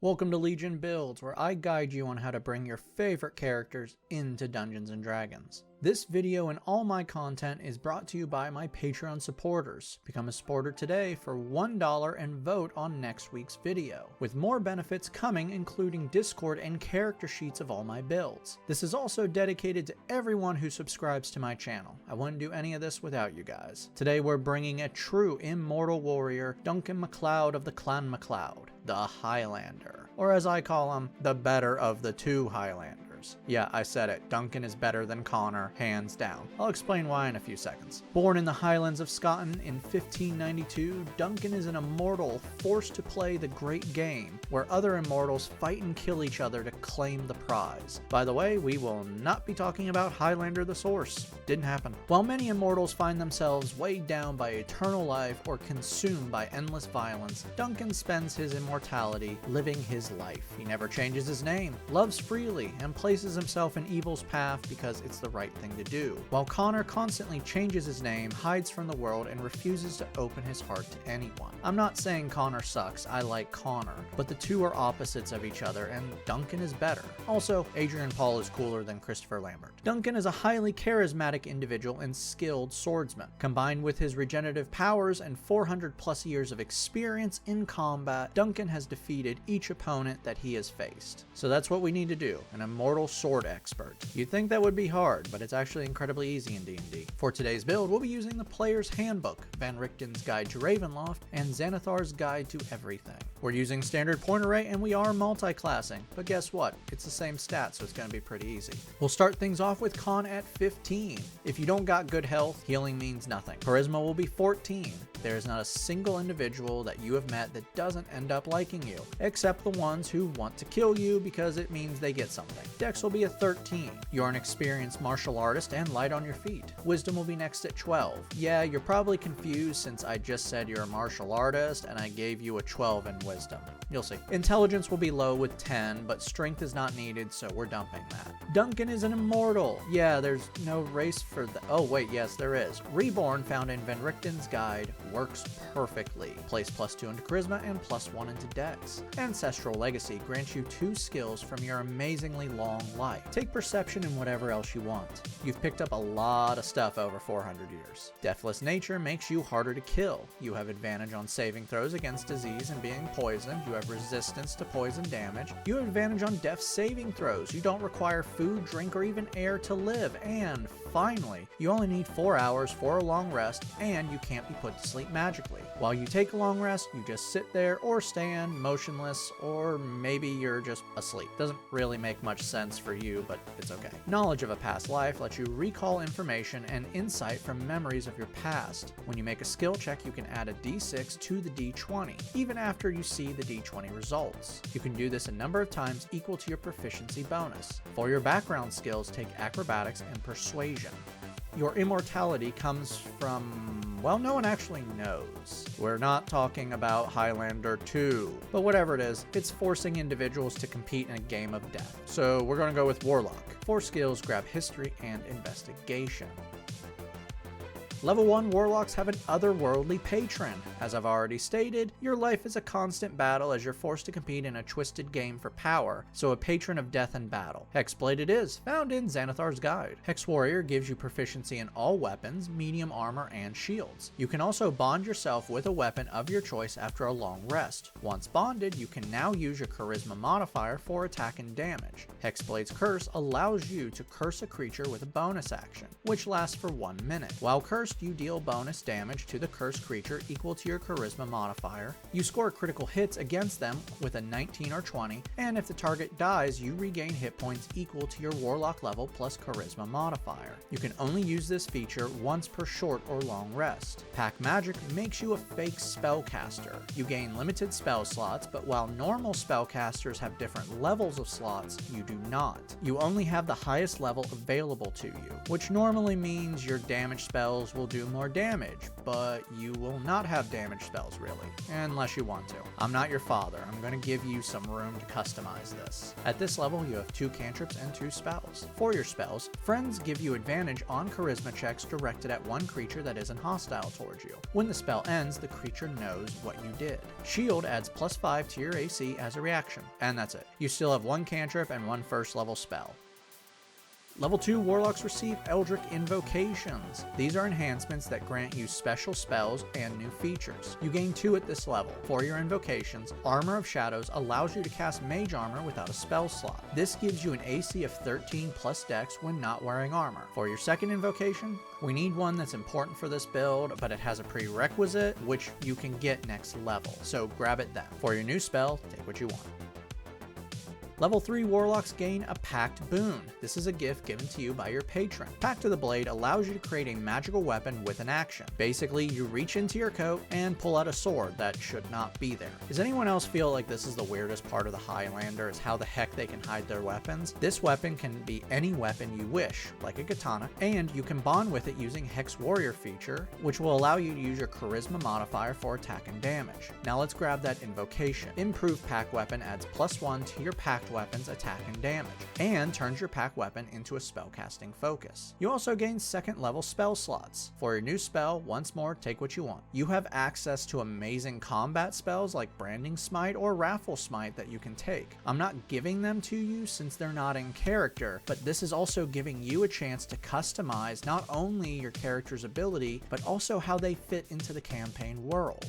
Welcome to Legion Builds, where I guide you on how to bring your favorite characters into Dungeons & Dragons. This video and all my content is brought to you by my Patreon supporters. Become a supporter today for $1 and vote on next week's video, with more benefits coming, including Discord and character sheets of all my builds. This is also dedicated to everyone who subscribes to my channel. I wouldn't do any of this without you guys. Today we're bringing a true immortal warrior, Duncan MacLeod of the Clan MacLeod, the Highlander, or as I call him, the better of the two Highlanders. Yeah, I said it. Duncan is better than Connor, hands down. I'll explain why in a few seconds. Born in the Highlands of Scotland in 1592, Duncan is an immortal forced to play the great game, where other immortals fight and kill each other to claim the prize. By the way, we will not be talking about Highlander the Source. Didn't happen. While many immortals find themselves weighed down by eternal life or consumed by endless violence, Duncan spends his immortality living his life. He never changes his name, loves freely, and places himself in evil's path because it's the right thing to do. While Connor constantly changes his name, hides from the world, and refuses to open his heart to anyone. I'm not saying Connor sucks, I like Connor, but the two are opposites of each other and Duncan is better. Also, Adrian Paul is cooler than Christopher Lambert. Duncan is a highly charismatic individual and skilled swordsman. Combined with his regenerative powers and 400 plus years of experience in combat, Duncan has defeated each opponent that he has faced. So that's what we need to do, an immortal sword expert. You'd think that would be hard, but it's actually incredibly easy in D&D. For today's build, we'll be using the Player's Handbook, Van Richten's Guide to Ravenloft, and Xanathar's Guide to Everything. We're using standard point array and we are multi-classing, but guess what? It's the same stats, so it's going to be pretty easy. We'll start things off with Con at 15. If you don't got good health, healing means nothing. Charisma will be 14. There is not a single individual that you have met that doesn't end up liking you, except the ones who want to kill you because it means they get something. Dex will be a 13. You're an experienced martial artist and light on your feet. Wisdom will be next at 12. Yeah, you're probably confused since I just said you're a martial artist and I gave you a 12 in wisdom. You'll see. Intelligence will be low with 10, but strength is not needed, so we're dumping that. Duncan is an immortal. Yeah, there's no race for the— oh wait, yes there is. Reborn, found in Van Richten's Guide, works perfectly. Place +2 into Charisma and +1 into Dex. Ancestral Legacy grants you 2 skills from your amazingly long life. Take Perception and whatever else you want. You've picked up a lot of stuff over 400 years. Deathless Nature makes you harder to kill. You have advantage on saving throws against disease and being poisoned. You have resistance to poison damage. You have advantage on death saving throws. You don't require food, drink, or even air to live. And finally, you only need 4 hours for a long rest, and you can't be put to sleep magically. While you take a long rest, you just sit there or stand motionless, or maybe you're just asleep. Doesn't really make much sense for you, but it's okay. Knowledge of a past life lets you recall information and insight from memories of your past. When you make a skill check, you can add a d6 to the d20, even after you see the d20 results. You can do this a number of times equal to your proficiency bonus. For your background skills, take acrobatics and persuasion. Your immortality comes from— well, no one actually knows. We're not talking about Highlander 2, but whatever it is, it's forcing individuals to compete in a game of death. So we're going to go with Warlock. For skills, grab History and Investigation. Level 1 Warlocks have an otherworldly patron. As I've already stated, your life is a constant battle as you're forced to compete in a twisted game for power, so a patron of death and battle. Hexblade it is, found in Xanathar's Guide. Hex Warrior gives you proficiency in all weapons, medium armor, and shields. You can also bond yourself with a weapon of your choice after a long rest. Once bonded, you can now use your Charisma modifier for attack and damage. Hexblade's Curse allows you to curse a creature with a bonus action, which lasts for 1 minute. While cursed, you deal bonus damage to the cursed creature equal to your Charisma modifier. You score critical hits against them with a 19 or 20, and if the target dies, you regain hit points equal to your Warlock level plus Charisma modifier. You can only use this feature once per short or long rest. Pack Magic makes you a fake spellcaster. You gain limited spell slots, but while normal spellcasters have different levels of slots, you do not. You only have the highest level available to you, which normally means your damage spells will do more damage, but you will not have damage spells really, unless you want to. I'm not your father, I'm going to give you some room to customize this. At this level, you have 2 cantrips and 2 spells. For your spells, Friends give you advantage on charisma checks directed at one creature that isn't hostile towards you. When the spell ends, the creature knows what you did. Shield adds +5 to your AC as a reaction, and that's it. You still have 1 cantrip and 1 first level spell. Level 2 Warlocks receive Eldritch Invocations. These are enhancements that grant you special spells and new features. You gain 2 at this level. For your invocations, Armor of Shadows allows you to cast Mage Armor without a spell slot. This gives you an AC of 13 plus Dex when not wearing armor. For your second invocation, we need one that's important for this build, but it has a prerequisite, which you can get next level, so grab it then. For your new spell, take what you want. Level 3 Warlocks gain a Pact Boon. This is a gift given to you by your patron. Pact of the Blade allows you to create a magical weapon with an action. Basically, you reach into your coat and pull out a sword that should not be there. Does anyone else feel like this is the weirdest part of the Highlander, is how the heck they can hide their weapons? This weapon can be any weapon you wish, like a katana, and you can bond with it using Hex Warrior feature, which will allow you to use your charisma modifier for attack and damage. Now let's grab that invocation. Improved Pact Weapon adds +1 to your Pact weapons attack and damage, and turns your pack weapon into a spellcasting focus. You also gain 2nd level spell slots. For your new spell, once more, take what you want. You have access to amazing combat spells like Branding Smite or Raffle Smite that you can take. I'm not giving them to you since they're not in character, but this is also giving you a chance to customize not only your character's ability, but also how they fit into the campaign world.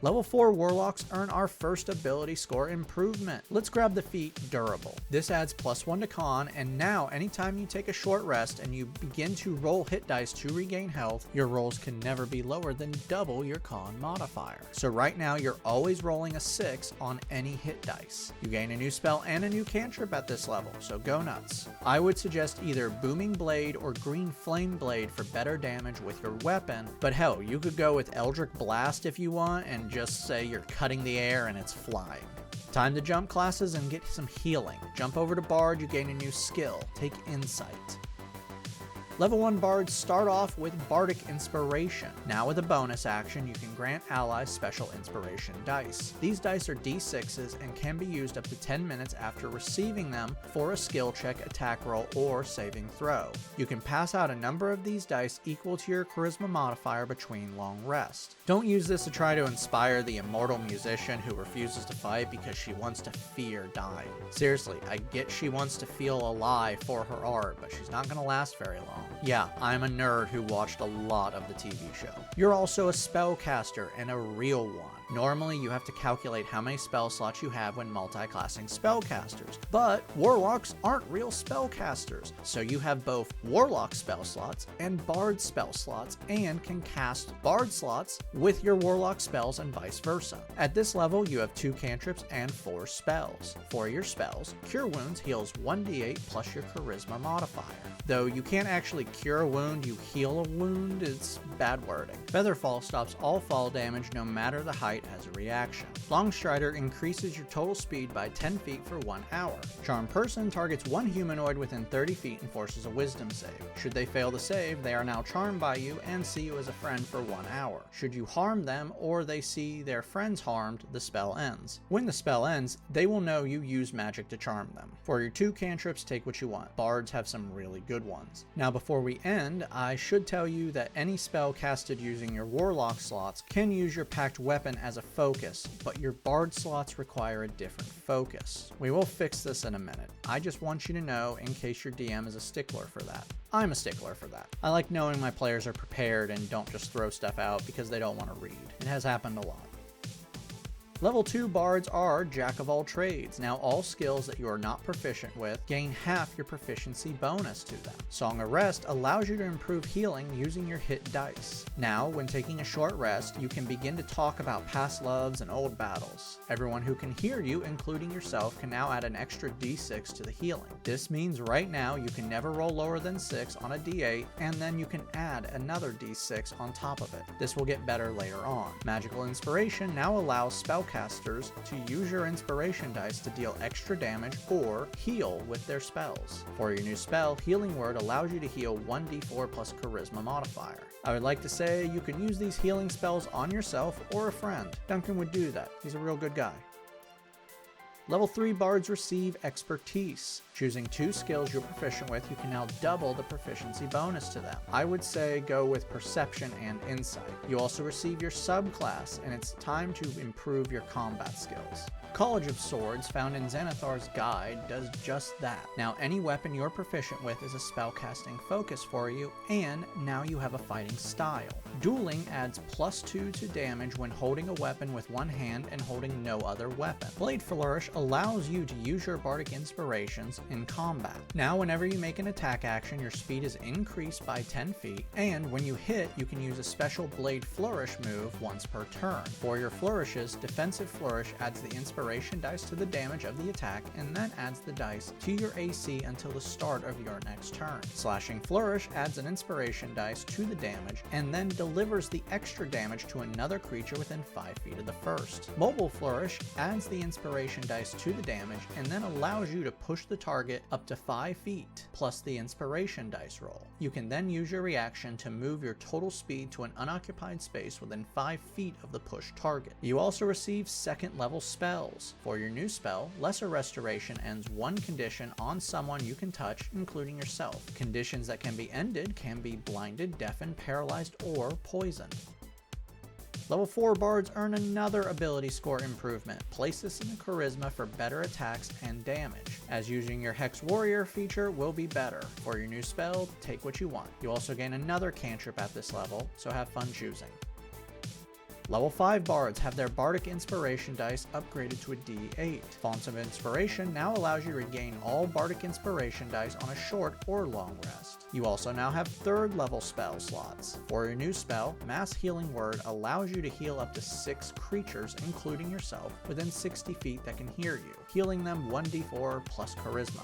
Level 4 Warlocks earn our first ability score improvement. Let's grab the feat Durable. This adds +1 to Con, and now anytime you take a short rest and you begin to roll hit dice to regain health, your rolls can never be lower than double your Con modifier. So right now you're always rolling a 6 on any hit dice. You gain a new spell and a new cantrip at this level, so go nuts. I would suggest either Booming Blade or Green Flame Blade for better damage with your weapon, but hell, you could go with Eldritch Blast if you want and just say you're cutting the air and it's flying. Time to jump classes and get some healing. Jump over to Bard, you gain a new skill. Take Insight. Level 1 Bards start off with Bardic Inspiration. Now with a bonus action, you can grant allies special inspiration dice. These dice are d6s and can be used up to 10 minutes after receiving them for a skill check, attack roll, or saving throw. You can pass out a number of these dice equal to your charisma modifier between long rests. Don't use this to try to inspire the immortal musician who refuses to fight because she wants to fear dying. Seriously, I get she wants to feel alive for her art, but she's not gonna last very long. Yeah, I'm a nerd who watched a lot of the TV show. You're also a spellcaster, and a real one. Normally, you have to calculate how many spell slots you have when multi-classing spellcasters, but Warlocks aren't real spellcasters, so you have both Warlock spell slots and Bard spell slots, and can cast Bard slots with your Warlock spells and vice versa. At this level, you have 2 cantrips and 4 spells. For your spells, Cure Wounds heals 1d8 plus your charisma modifier. Though you can't actually cure a wound, you heal a wound, it's bad wording. Featherfall stops all fall damage no matter the height as a reaction. Longstrider increases your total speed by 10 feet for 1 hour. Charmed Person targets one humanoid within 30 feet and forces a wisdom save. Should they fail the save, they are now charmed by you and see you as a friend for 1 hour. Should you harm them or they see their friends harmed, the spell ends. When the spell ends, they will know you use magic to charm them. For your 2 cantrips, take what you want. Bards have some really good ones. Now before we end, I should tell you that any spell casted using your Warlock slots can use your Pact Weapon as a focus, but your Bard slots require a different focus. We will fix this in a minute. I just want you to know in case your DM is a stickler for that. I'm a stickler for that. I like knowing my players are prepared and don't just throw stuff out because they don't want to read. It has happened a lot. Level 2 Bards are Jack of all trades. Now all skills that you are not proficient with gain half your proficiency bonus to them. Song of Rest allows you to improve healing using your hit dice. Now when taking a short rest, you can begin to talk about past loves and old battles. Everyone who can hear you, including yourself, can now add an extra d6 to the healing. This means right now you can never roll lower than 6 on a d8, and then you can add another d6 on top of it. This will get better later on. Magical Inspiration now allows spell spellcasters to use your inspiration dice to deal extra damage or heal with their spells. For your new spell, Healing Word allows you to heal 1d4 plus Charisma modifier. I would like to say you can use these healing spells on yourself or a friend. Duncan would do that. He's a real good guy. Level 3 bards receive Expertise. Choosing 2 skills you're proficient with, you can now double the proficiency bonus to them. I would say go with Perception and Insight. You also receive your subclass, and it's time to improve your combat skills. College of Swords, found in Xanathar's Guide, does just that. Now any weapon you're proficient with is a spellcasting focus for you, and now you have a fighting style. Dueling adds +2 to damage when holding a weapon with one hand and holding no other weapon. Blade Flourish allows you to use your bardic inspirations in combat. Now whenever you make an attack action, your speed is increased by 10 feet, and when you hit, you can use a special Blade Flourish move once per turn. For your flourishes, Defensive Flourish adds the inspiration dice to the damage of the attack, and then adds the dice to your AC until the start of your next turn. Slashing Flourish adds an inspiration dice to the damage, and then delivers the extra damage to another creature within 5 feet of the first. Mobile Flourish adds the inspiration dice to the damage, and then allows you to push the target up to 5 feet, plus the inspiration dice roll. You can then use your reaction to move your total speed to an unoccupied space within 5 feet of the pushed target. You also receive second level spells. For your new spell, Lesser Restoration ends one condition on someone you can touch, including yourself. Conditions that can be ended can be blinded, deafened, paralyzed, or poisoned. Level 4 bards earn another ability score improvement. Place this in Charisma for better attacks and damage, as using your Hex Warrior feature will be better. For your new spell, take what you want. You also gain another cantrip at this level, so have fun choosing. Level 5 bards have their bardic inspiration dice upgraded to a D8. Fonts of Inspiration now allows you to regain all bardic inspiration dice on a short or long rest. You also now have 3rd level spell slots. For your new spell, Mass Healing Word allows you to heal up to 6 creatures, including yourself, within 60 feet that can hear you, healing them 1d4 plus Charisma.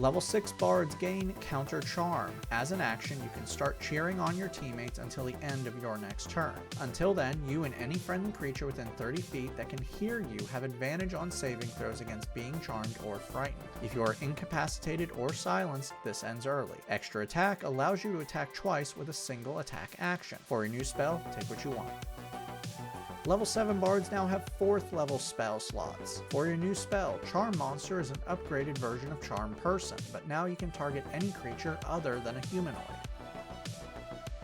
Level 6 bards gain Counter Charm. As an action, you can start cheering on your teammates until the end of your next turn. Until then, you and any friendly creature within 30 feet that can hear you have advantage on saving throws against being charmed or frightened. If you are incapacitated or silenced, this ends early. Extra Attack allows you to attack twice with a single attack action. For your new spell, take what you want. Level 7 bards now have 4th level spell slots. For your new spell, Charm Monster is an upgraded version of Charm Person, but now you can target any creature other than a humanoid.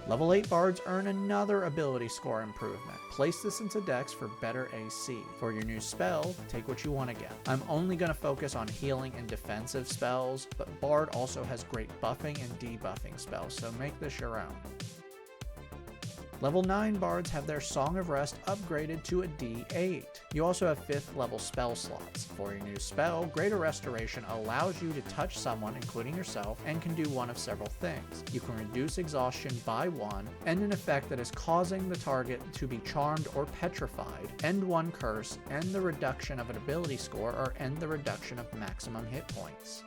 Level 8 bards earn another ability score improvement. Place this into Dex for better AC. For your new spell, take what you want again. I'm only going to focus on healing and defensive spells, but Bard also has great buffing and debuffing spells, so make this your own. Level 9 bards have their Song of Rest upgraded to a D8. You also have 5th level spell slots. For your new spell, Greater Restoration allows you to touch someone, including yourself, and can do one of several things. You can reduce exhaustion by 1, end an effect that is causing the target to be charmed or petrified, end one curse, end the reduction of an ability score, or end the reduction of maximum hit points.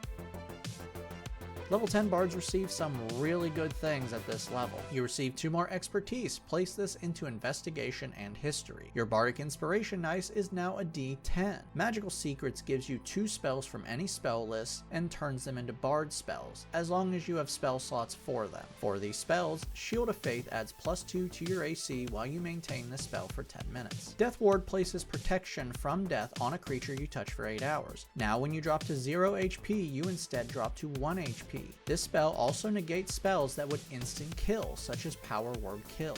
Level 10 bards receive some really good things at this level. You receive 2 more expertise. Place this into Investigation and History. Your bardic inspiration dice is now a D10. Magical Secrets gives you 2 spells from any spell list and turns them into bard spells, as long as you have spell slots for them. For these spells, Shield of Faith adds +2 to your AC while you maintain the spell for 10 minutes. Death Ward places protection from death on a creature you touch for 8 hours. Now when you drop to 0 HP, you instead drop to 1 HP. This spell also negates spells that would instant kill, such as Power Word Kill.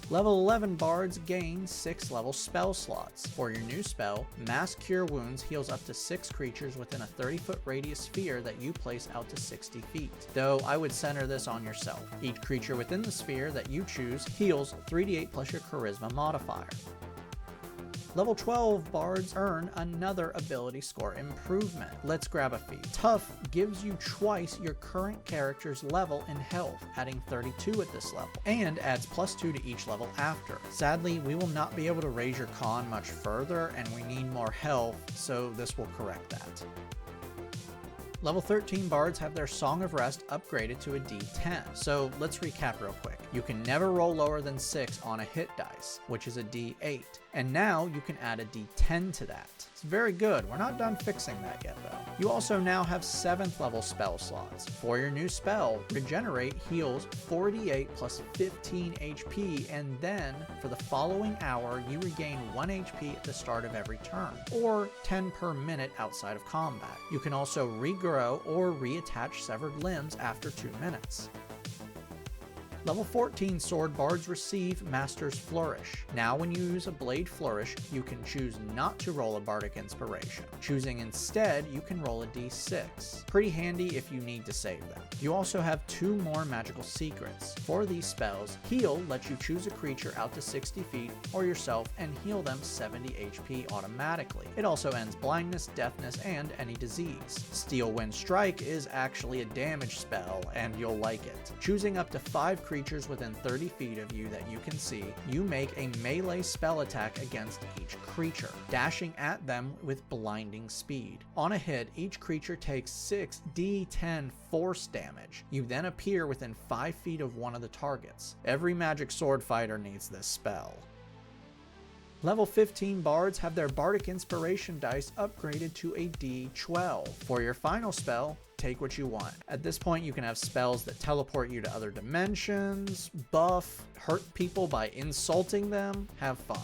Level 11 bards gain 6 level spell slots. For your new spell, Mass Cure Wounds heals up to 6 creatures within a 30-foot radius sphere that you place out to 60 feet, though I would center this on yourself. Each creature within the sphere that you choose heals 3d8 plus your Charisma modifier. Level 12 bards earn another ability score improvement. Let's grab a feat. Tough gives you twice your current character's level in health, adding 32 at this level, and adds +2 to each level after. Sadly, we will not be able to raise your con much further, and we need more health, so this will correct that. Level 13 bards have their Song of Rest upgraded to a D10. So let's recap real quick. You can never roll lower than 6 on a hit dice, which is a D8. And now you can add a D10 to that. It's very good. We're not done fixing that yet though. You also now have 7th level spell slots. For your new spell, Regenerate heals 48 plus 15 HP, and then for the following hour you regain 1 HP at the start of every turn, or 10 per minute outside of combat. You can also regrow or reattach severed limbs after 2 minutes. Level 14 sword bards receive Master's Flourish. Now when you use a Blade Flourish, you can choose not to roll a Bardic Inspiration. Choosing instead, you can roll a D6. Pretty handy if you need to save them. You also have 2 more magical secrets. For these spells, Heal lets you choose a creature out to 60 feet or yourself and heal them 70 HP automatically. It also ends blindness, deafness, and any disease. Steel Wind Strike is actually a damage spell, and you'll like it. Choosing up to 5 creatures within 30 feet of you that you can see, you make a melee spell attack against each creature, dashing at them with blinding speed. On a hit, each creature takes 6 D10 force damage. You then appear within 5 feet of one of the targets. Every magic sword fighter needs this spell. Level 15 bards have their Bardic Inspiration dice upgraded to a D12. For your final spell, take what you want. At this point, you can have spells that teleport you to other dimensions, buff, hurt people by insulting them, have fun.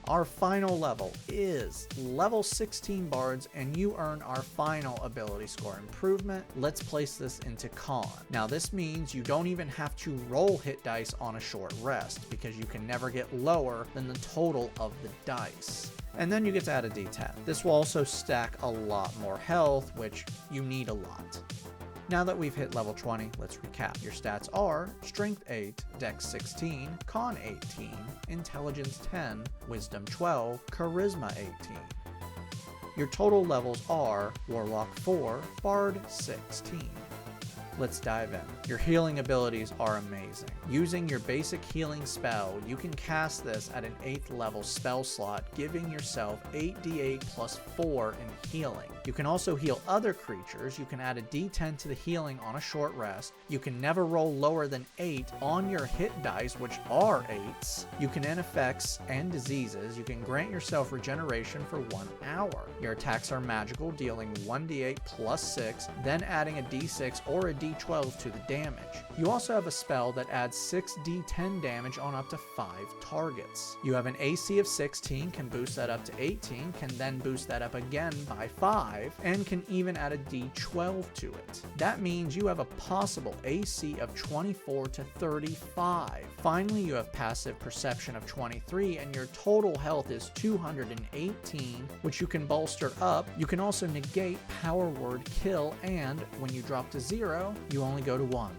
Our final level is level 16 bards, and you earn our final ability score improvement. Let's place this into con. Now this means you don't even have to roll hit dice on a short rest, because you can never get lower than the total of the dice. And then you get to add a D10. This will also stack a lot more health, which you need a lot. Now that we've hit level 20, let's recap. Your stats are Strength 8, Dex 16, Con 18, Intelligence 10, Wisdom 12, Charisma 18. Your total levels are Warlock 4, Bard 16. Let's dive in. Your healing abilities are amazing. Using your basic healing spell, you can cast this at an 8th level spell slot, giving yourself 8d8 plus 4 in healing. You can also heal other creatures. You can add a d10 to the healing on a short rest. You can never roll lower than 8 on your hit dice, which are 8s. You can end effects and diseases. You can grant yourself regeneration for 1 hour. Your attacks are magical, dealing 1d8 plus 6, then adding a d6 or a d12 to the damage. You also have a spell that adds 6d10 damage on up to 5 targets. You have an AC of 16, can boost that up to 18, can then boost that up again by 5, and can even add a d12 to it. That means you have a possible AC of 24 to 35. Finally, you have passive perception of 23, and your total health is 218, which you can bolster up. You can also negate power word kill, and when you drop to 0, you only go to 1.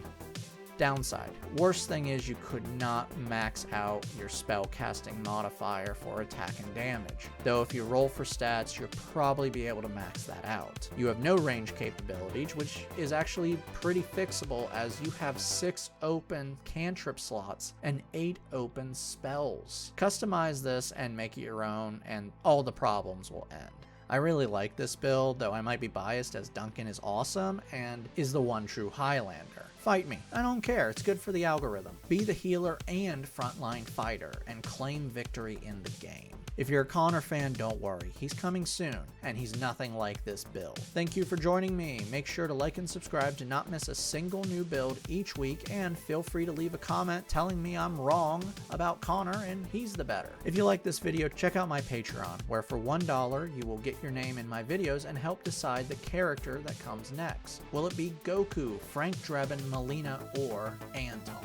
Downside. Worst thing is you could not max out your spell casting modifier for attack and damage. Though if you roll for stats, you'll probably be able to max that out. You have no range capabilities, which is actually pretty fixable as you have 6 open cantrip slots and 8 open spells. Customize this and make it your own, and all the problems will end. I really like this build, though I might be biased as Duncan is awesome and is the one true Highlander. Fight me. I don't care. It's good for the algorithm. Be the healer and frontline fighter and claim victory in the game. If you're a Connor fan, don't worry. He's coming soon, and he's nothing like this build. Thank you for joining me. Make sure to like and subscribe to not miss a single new build each week, and feel free to leave a comment telling me I'm wrong about Connor and he's the better. If you like this video, check out my Patreon, where for $1 you will get your name in my videos and help decide the character that comes next. Will it be Goku, Frank Drebin, Melina, or Anton?